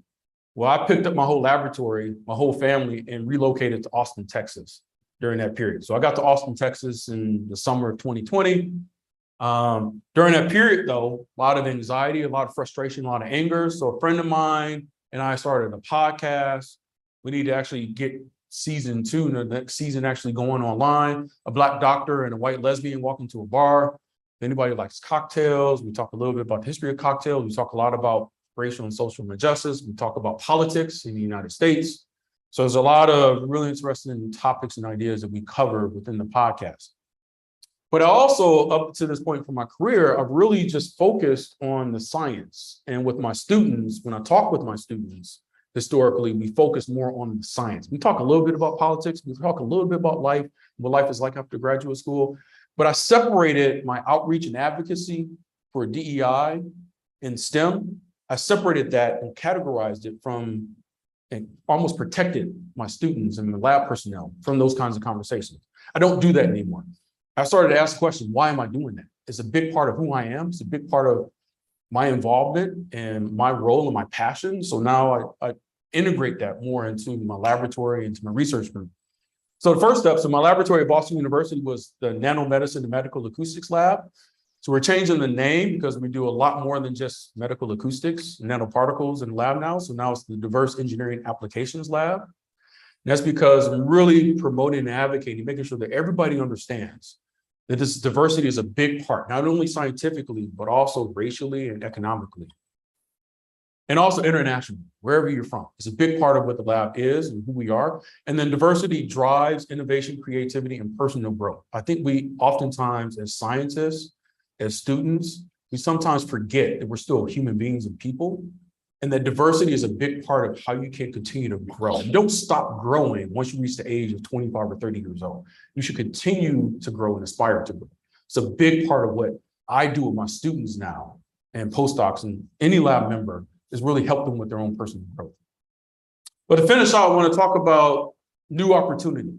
Well, I picked up my whole laboratory, my whole family, and relocated to Austin, Texas during that period. So I got to Austin, Texas in the summer of 2020. During that period, though, a lot of anxiety, a lot of frustration, a lot of anger. So a friend of mine and I started a podcast. We need to actually get season 2, the next season actually going online. A Black doctor and a white lesbian walk into a bar. If anybody likes cocktails, we talk a little bit about the history of cocktails. We talk a lot about racial and social injustice. We talk about politics in the United States. So there's a lot of really interesting topics and ideas that we cover within the podcast. But I also, up to this point for my career, I've really just focused on the science. And with my students, when I talk with my students, historically, we focus more on the science. We talk a little bit about politics. We talk a little bit about life, what life is like after graduate school. But I separated my outreach and advocacy for DEI in STEM. I separated that and categorized it from, and almost protected my students and the lab personnel from those kinds of conversations. I don't do that anymore. I started to ask the question, why am I doing that? It's a big part of who I am. It's a big part of my involvement and my role and my passion. So now I integrate that more into my laboratory, into my research group. So the first step, so my laboratory at Boston University was the Nanomedicine and Medical Acoustics Lab. So we're changing the name because we do a lot more than just medical acoustics, nanoparticles in the lab now. So now it's the Diverse Engineering Applications Lab. And that's because I'm really promoting and advocating, making sure that everybody understands that this diversity is a big part, not only scientifically, but also racially and economically. And also internationally, wherever you're from. It's a big part of what the lab is and who we are. And then diversity drives innovation, creativity, and personal growth. I think we oftentimes, as scientists, as students, we sometimes forget that we're still human beings and people. And that diversity is a big part of how you can continue to grow. You don't stop growing once you reach the age of 25 or 30 years old. You should continue to grow and aspire to grow. It's a big part of what I do with my students now and postdocs and any lab member is really help them with their own personal growth. But to finish out, I want to talk about new opportunity.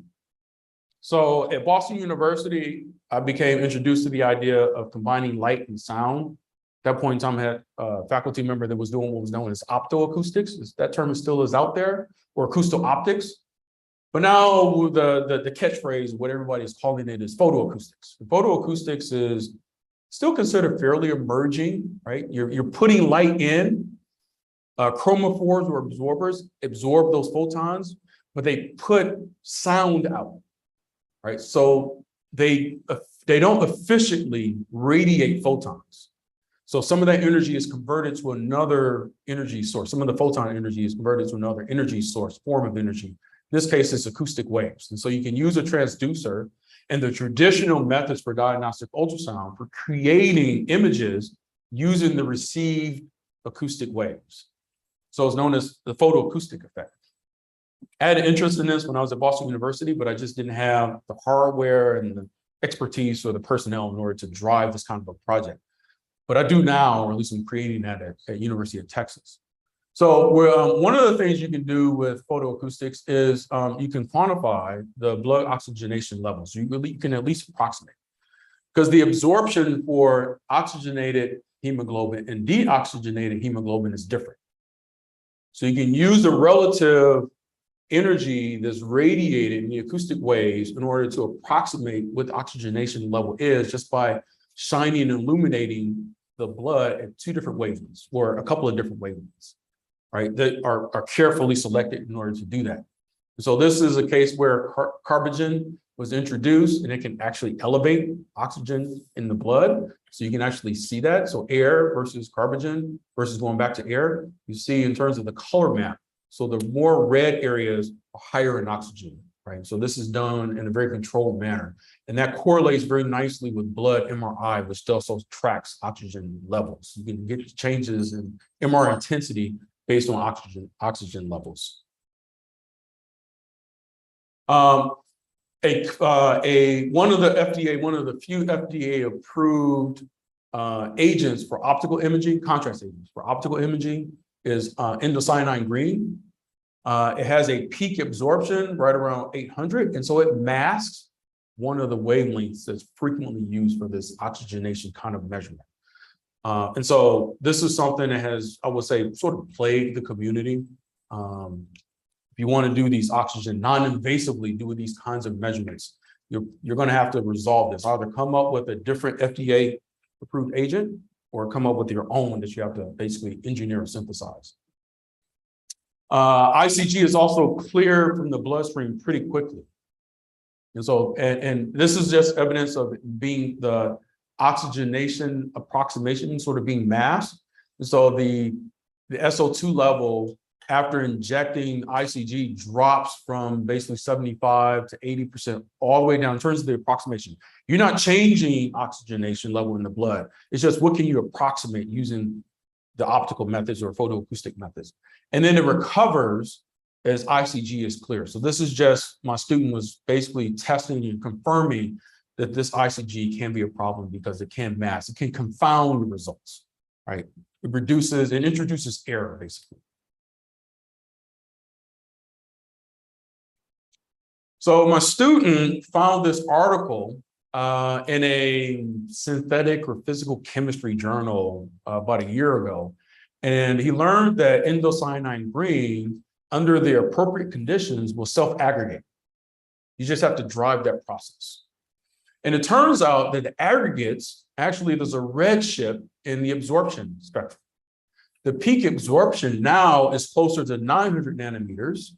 So at Boston University, I became introduced to the idea of combining light and sound. At that point in time, I had a faculty member that was doing what was known as optoacoustics. That term still is out there, or acousto-optics. But now the catchphrase, what everybody is calling it, is photoacoustics. Photoacoustics is still considered fairly emerging, right? You're putting light in, chromophores or absorbers absorb those photons, but they put sound out, right? So they don't efficiently radiate photons. So some of that energy is converted to another energy source. Some of the photon energy is converted to another energy source, form of energy. In this case, it's acoustic waves. And so you can use a transducer and the traditional methods for diagnostic ultrasound for creating images using the received acoustic waves. So it's known as the photoacoustic effect. I had an interest in this when I was at Boston University, but I just didn't have the hardware and the expertise or the personnel in order to drive this kind of a project. But I do now, or at least I'm creating that at University of Texas. So one of the things you can do with photoacoustics is you can quantify the blood oxygenation levels. You can at least approximate. Because the absorption for oxygenated hemoglobin and deoxygenated hemoglobin is different. So you can use the relative energy that's radiated in the acoustic waves in order to approximate what the oxygenation level is just by shining and illuminating the blood at two different wavelengths or a couple of different wavelengths, right? That are carefully selected in order to do that. So this is a case where carbogen was introduced and it can actually elevate oxygen in the blood. So you can actually see that. So air versus carbogen versus going back to air, you see in terms of the color map. So the more red areas are higher in oxygen, right? So this is done in a very controlled manner. And that correlates very nicely with blood MRI, which also tracks oxygen levels. You can get changes in MR intensity based on oxygen levels. One of the few FDA approved agents for optical imaging, contrast agents for optical imaging is indocyanine green. It has a peak absorption right around 800, and so it masks one of the wavelengths that's frequently used for this oxygenation kind of measurement. And so this is something that has, I would say, sort of plagued the community. If you want to do these oxygen non-invasively, do these kinds of measurements, you're going to have to resolve this. Either come up with a different FDA approved agent or come up with your own that you have to basically engineer or synthesize. ICG is also cleared from the bloodstream pretty quickly. And so, and this is just evidence of being the oxygenation approximation sort of being masked. And so the SO2 level after injecting ICG drops from basically 75 to 80% all the way down in terms of the approximation. You're not changing oxygenation level in the blood. It's just what can you approximate using the optical methods or photoacoustic methods. And then it recovers as ICG is clear. So this is just, my student was basically testing and confirming that this ICG can be a problem because it can mask, it can confound the results, right? It reduces and introduces error, basically. So my student found this article in a synthetic or physical chemistry journal about a year ago. And he learned that indocyanine green, under the appropriate conditions, will self-aggregate. You just have to drive that process. And it turns out that the aggregates, actually there's a redshift in the absorption spectrum. The peak absorption now is closer to 900 nanometers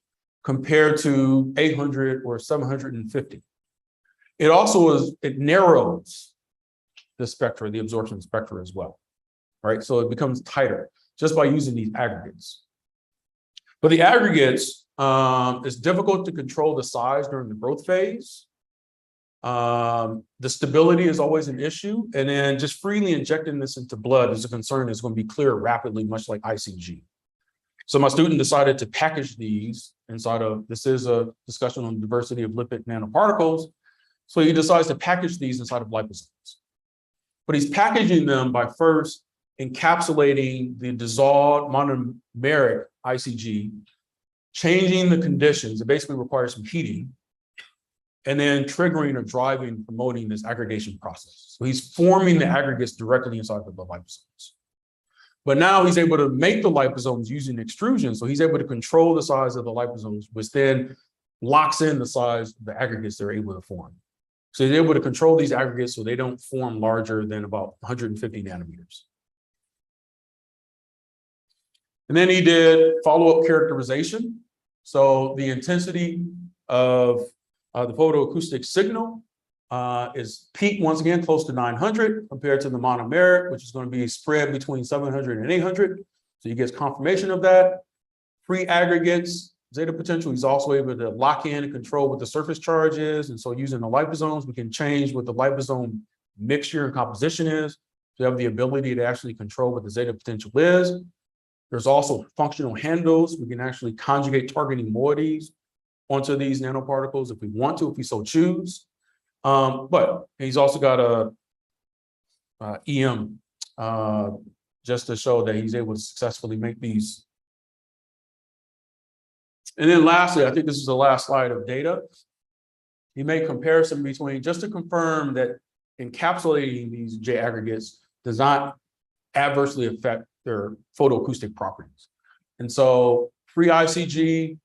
compared to 800 or 750. It also it narrows the spectra, the absorption spectra as well, right? So it becomes tighter just by using these aggregates. But the aggregates, it's difficult to control the size during the growth phase. The stability is always an issue. And then just freely injecting this into blood is a concern that's going to be cleared rapidly, much like ICG. So my student decided to package these inside of, this is a discussion on diversity of lipid nanoparticles. So he decides to package these inside of liposomes. But he's packaging them by first encapsulating the dissolved monomeric ICG, changing the conditions. It basically requires some heating, and then triggering or driving, promoting this aggregation process. So he's forming the aggregates directly inside of the liposomes. But now he's able to make the liposomes using extrusion. So he's able to control the size of the liposomes, which then locks in the size of the aggregates they're able to form. So he's able to control these aggregates so they don't form larger than about 150 nanometers. And then he did follow-up characterization. So the intensity of the photoacoustic signal is peak, once again, close to 900 compared to the monomeric, which is going to be spread between 700 and 800. So he gets confirmation of that. Free aggregates, zeta potential, he's also able to lock in and control what the surface charge is. And so using the liposomes, we can change what the liposome mixture and composition is. So you have the ability to actually control what the zeta potential is. There's also functional handles. We can actually conjugate targeting moieties onto these nanoparticles if we want to, if we so choose. But he's also got a EM just to show that he's able to successfully make these. And then lastly, I think this is the last slide of data. He made comparison between, just to confirm that encapsulating these J aggregates does not adversely affect their photoacoustic properties. And so free ICG,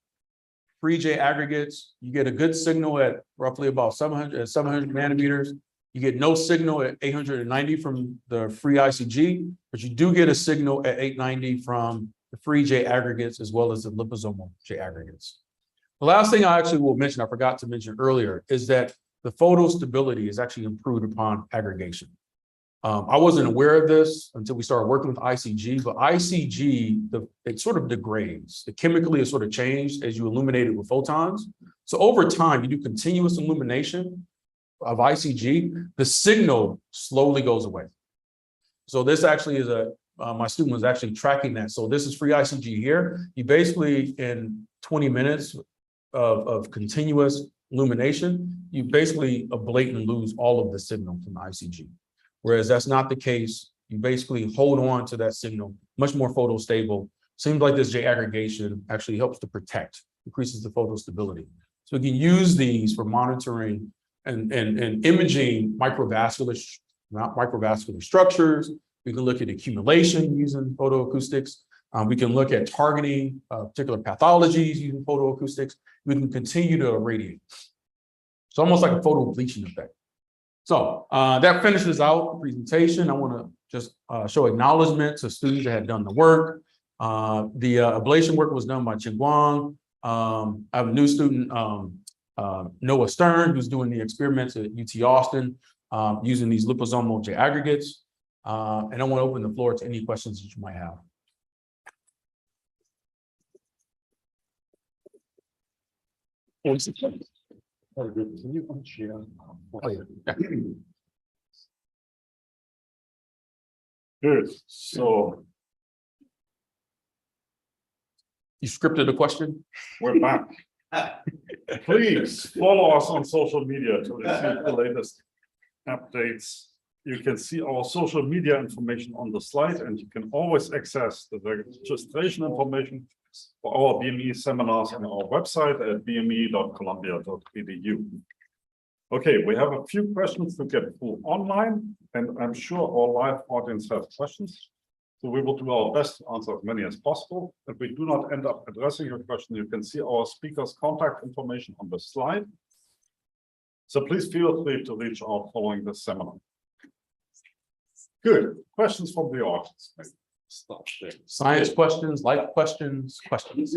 free J aggregates, you get a good signal at roughly about 700 nanometers. You get no signal at 890 from the free ICG, but you do get a signal at 890 from the free J aggregates as well as the liposomal J aggregates. The last thing I actually will mention, I forgot to mention earlier, is that the photostability is actually improved upon aggregation. I wasn't aware of this until we started working with ICG, but ICG, it sort of degrades. The chemically is sort of changed as you illuminate it with photons. So over time, you do continuous illumination of ICG, the signal slowly goes away. So this actually is my student was actually tracking that. So this is free ICG here. You basically, in 20 minutes of continuous illumination, you basically ablate and lose all of the signal from the ICG. Whereas that's not the case. You basically hold on to that signal, much more photostable. Seems like this J aggregation actually helps to protect, increases the photostability. So we can use these for monitoring and imaging microvascular structures. We can look at accumulation using photoacoustics. We can look at targeting particular pathologies using photoacoustics. We can continue to irradiate. It's almost like a photo bleaching effect. So that finishes out the presentation. I want to just show acknowledgement to students that had done the work. The ablation work was done by Chen Guang. I have a new student, Noah Stern, who's doing the experiments at UT Austin using these liposomal J aggregates. And I want to open the floor to any questions that you might have. Can you unshare? Oh, yeah. Good. So You scripted a question? we're back. Please follow us on social media to receive the latest updates. You can see our social media information on the slide, and you can always access the registration information for our BME seminars on our website at bme.columbia.edu. Okay, we have a few questions to get through online, and I'm sure our live audience have questions. So we will do our best to answer as many as possible. If we do not end up addressing your question, you can see our speakers' contact information on the slide. So please feel free to reach out following this seminar. Good. Questions from the audience. Stop there. Science questions, life questions, questions.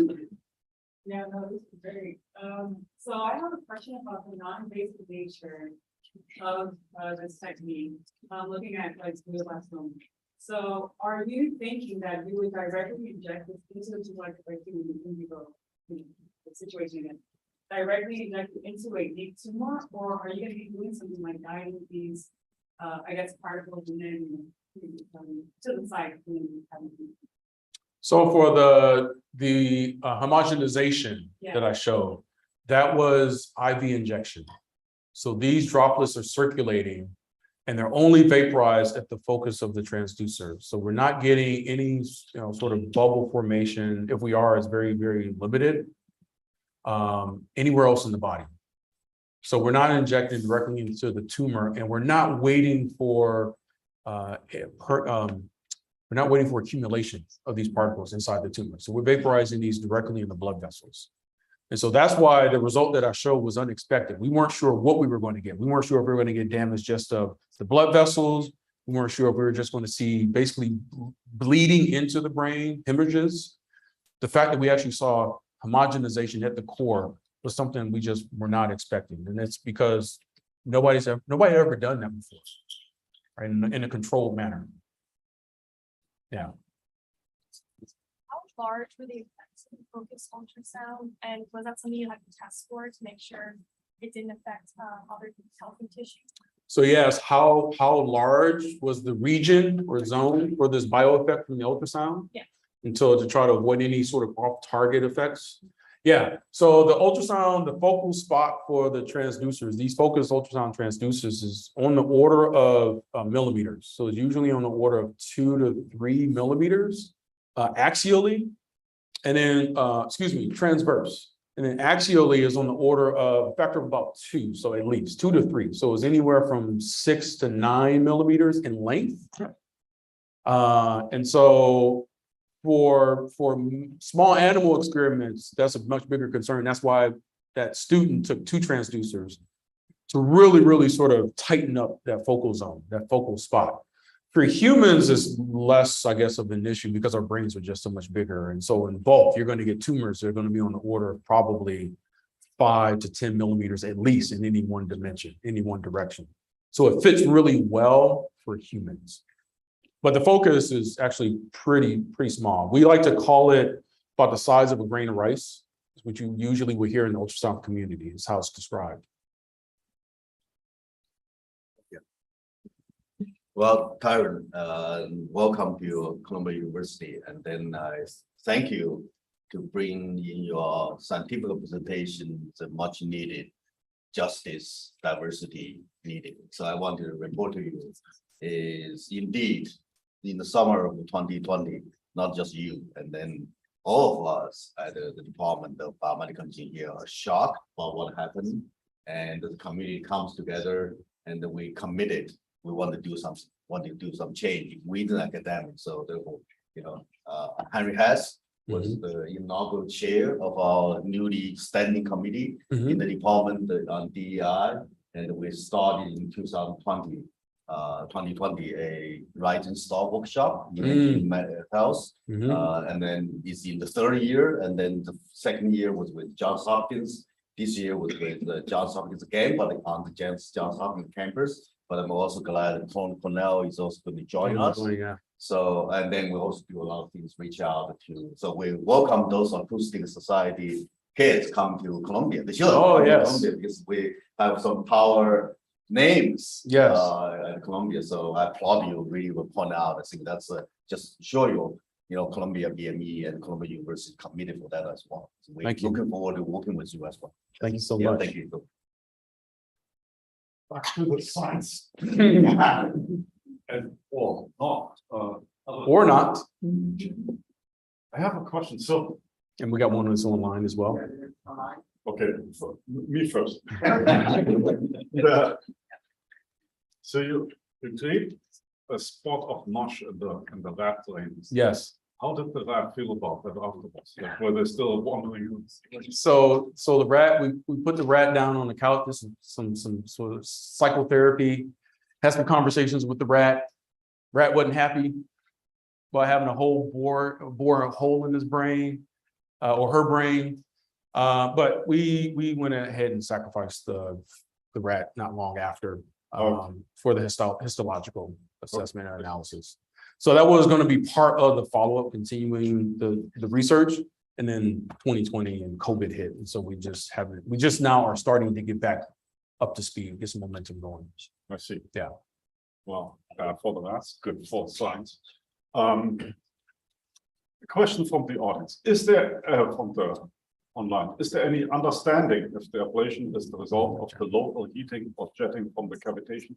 Yeah, no, this is great. So I have a question about the non-invasive nature of this technique. Looking at like glioblastoma. So are you thinking that you would directly inject this into like in vivo situation again? Directly inject it into a deep tumor, or are you going to be doing something like guiding these, I guess, particles and then to the site? So for The homogenization that I showed, that was IV injection. So these droplets are circulating and they're only vaporized at the focus of the transducer. So we're not getting any, sort of bubble formation. If we are, it's very, very limited anywhere else in the body. So we're not injecting directly into the tumor, and we're not waiting for accumulation of these particles inside the tumor. So we're vaporizing these directly in the blood vessels. And so that's why the result that I showed was unexpected. We weren't sure what we were going to get. We weren't sure if we were going to get damage just of the blood vessels. We weren't sure if we were just going to see basically bleeding into the brain, hemorrhages. The fact that we actually saw homogenization at the core was something we just were not expecting. And it's because nobody had ever done that before, right? In a controlled manner. Yeah. How large were the effects of the focused ultrasound, and was that something you had to test for to make sure it didn't affect other healthy tissue? So yes, how large was the region or zone for this bioeffect from the ultrasound? Yeah. Until to try to avoid any sort of off-target effects. Yeah, so the ultrasound, the focal spot for the transducers, these focused ultrasound transducers is on the order of millimeters. So it's usually on the order of 2 to 3 millimeters axially, and then, transverse. And then axially is on the order of a factor of about 2, so at least 2 to 3. So it's anywhere from 6 to 9 millimeters in length. And so for small animal experiments, that's a much bigger concern. That's why that student took 2 transducers to really sort of tighten up that focal zone, that focal spot. For humans, it's less, I guess, of an issue because our brains are just so much bigger. And so in bulk, you're going to get tumors that are going to be on the order of probably 5 to 10 millimeters at least in any one dimension, any one direction. So it fits really well for humans. But the focus is actually pretty small. We like to call it about the size of a grain of rice, which you usually would hear in the ultrasound community, is how it's described. Well, Tyrone, welcome to Columbia University, and then I thank you to bring in your scientific presentation the much needed justice, diversity needed. So I want to report to you is indeed in the summer of 2020, not just you, and then all of us at the Department of Biomedical Engineering here are shocked about what happened, and the community comes together, and we committed. We want to do some change within academics. So therefore, Henry Hess was the inaugural chair of our newly standing committee in the department on DEI, and we started in 2020 a Rise and Star workshop in health, and then it's in the 3rd year, and then the 2nd year was with Johns Hopkins. This year was with Johns Hopkins again, but on the Johns Hopkins campus. But I'm also glad that Cornell is also going to join us. Yeah. So, and then we also do a lot of things, reach out to. So we welcome those acoustic society kids come to Columbia. They should come to Columbia because we have some power names at Columbia. So I applaud you. Really will point out. I think that's just show you, Columbia BME and Columbia University committed for that as well. So we're looking forward to working with you as well. Thank you so much. Thank you. Back to the science. And or not. Or not. I have a question. So, And we got one that's online as well. okay, so me first. So you treat a spot of mush in the rat drains. Yes. How did the rat feel about that afterwards? Like, were they still wandering? So the rat, we put the rat down on the couch. This is some sort of psychotherapy. Had some conversations with the rat. Rat wasn't happy about having a whole bore a hole in his brain or her brain. But we went ahead and sacrificed the rat not long after for the histological assessment and analysis. So that was going to be part of the follow-up, continuing the research, and then 2020 and COVID hit. And so we just now are starting to get back up to speed, get some momentum going. I see. Yeah. Well, for the rats, good for science. question from the audience. Is there, from the online, is there any understanding if the ablation is the result of the local heating or jetting from the cavitation?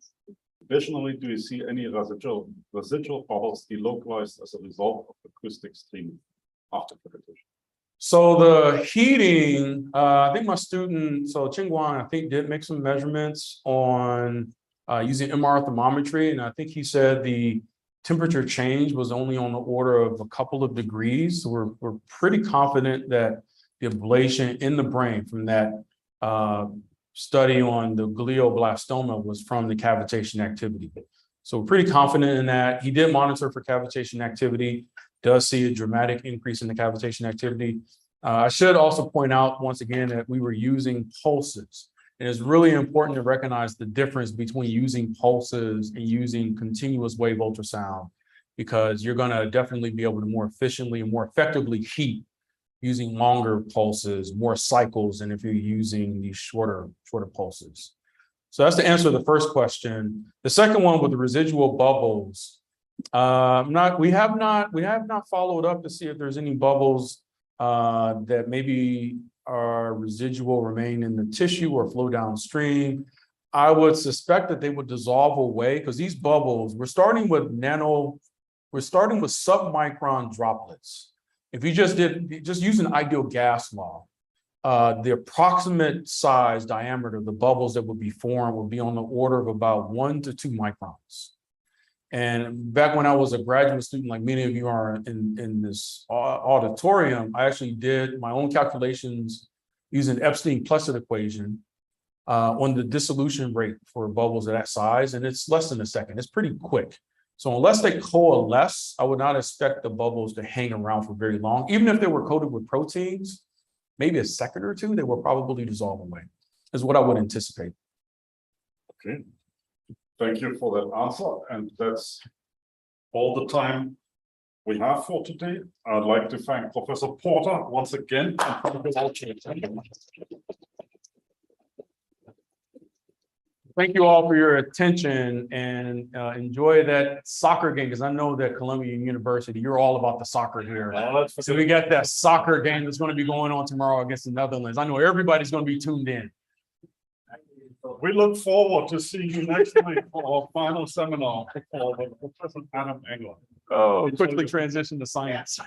Additionally, do you see any residual bubbles delocalized as a result of acoustic streaming after cavitation? So the heating, I think my student, so Chingguan, I think did make some measurements on using MR thermometry, and I think he said the temperature change was only on the order of a couple of degrees. So we're pretty confident that the ablation in the brain from that study on the glioblastoma was from the cavitation activity. So we're pretty confident in that. He did monitor for cavitation activity, does see a dramatic increase in the cavitation activity. I should also point out once again that we were using pulses. And it's really important to recognize the difference between using pulses and using continuous wave ultrasound, because you're going to definitely be able to more efficiently and more effectively heat using longer pulses, more cycles, than if you're using these shorter pulses. So that's the answer to the first question. The second one with the residual bubbles, we have not followed up to see if there's any bubbles that maybe are residual, remain in the tissue or flow downstream. I would suspect that they would dissolve away because these bubbles, we're starting with submicron droplets. If you just use an ideal gas law, the approximate size diameter of the bubbles that would be formed would be on the order of about 1 to 2 microns. And back when I was a graduate student, like many of you are in this auditorium, I actually did my own calculations using Epstein-Plesset equation on the dissolution rate for bubbles of that size, and it's less than a second. It's pretty quick. So unless they coalesce, I would not expect the bubbles to hang around for very long. Even if they were coated with proteins, maybe a second or two, they will probably dissolve away, is what I would anticipate. Okay. Thank you for that answer. And that's all the time we have for today. I'd like to thank Professor Porter once again. Thank you all for your attention, and enjoy that soccer game, because I know that Columbia University, you're all about the soccer here. So we got that soccer game that's going to be going on tomorrow against the Netherlands. I know everybody's going to be tuned in. We look forward to seeing you next week for our final seminar for Professor Adam Engler. Oh, quickly transition to science.